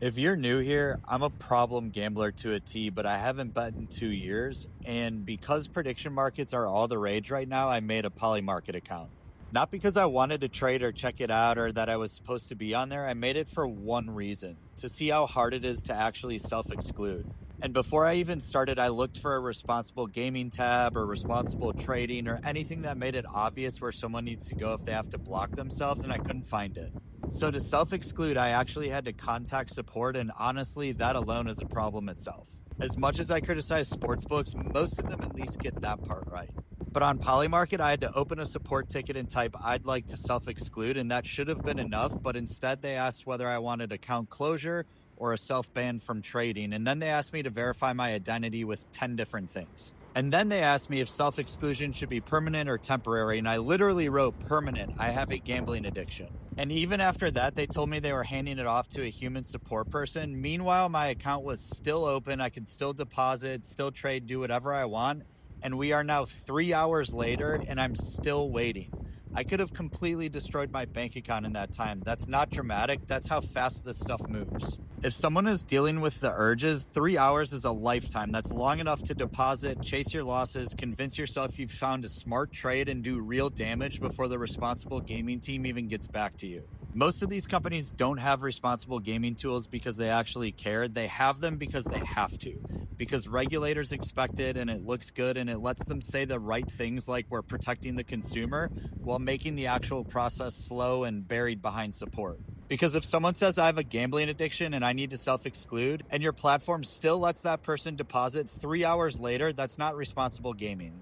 If you're new here, I'm a problem gambler to a T, but I haven't bet in 2 years. And because prediction markets are all the rage right now, I made a Polymarket account. Not because I wanted to trade or check it out or that I was supposed to be on there. I made it for one reason, to see how hard it is to actually self-exclude. And before I even started, I looked for a responsible gaming tab or responsible trading or anything that made it obvious where someone needs to go if they have to block themselves, and I couldn't find it. So to self-exclude, I actually had to contact support, and honestly, that alone is a problem itself. As much as I criticize sportsbooks, most of them at least get that part right. But on Polymarket, I had to open a support ticket and type I'd like to self-exclude, and that should have been enough, but instead they asked whether I wanted account closure or a self-ban from trading, and then they asked me to verify my identity with 10 different things. And then they asked me if self-exclusion should be permanent or temporary, and I literally wrote permanent. I have a gambling addiction. And even after that, they told me they were handing it off to a human support person. Meanwhile, my account was still open. I could still deposit, still trade, do whatever I want. And we are now 3 hours later, and I'm still waiting. I could have completely destroyed my bank account in that time. That's not dramatic. That's how fast this stuff moves. If someone is dealing with the urges, 3 hours is a lifetime. That's long enough to deposit, chase your losses, convince yourself you've found a smart trade, and do real damage before the responsible gaming team even gets back to you. Most of these companies don't have responsible gaming tools because they actually care. They have them because they have to, because regulators expect it and it looks good and it lets them say the right things like we're protecting the consumer while making the actual process slow and buried behind support. Because if someone says I have a gambling addiction and I need to self-exclude, and your platform still lets that person deposit 3 hours later, that's not responsible gaming.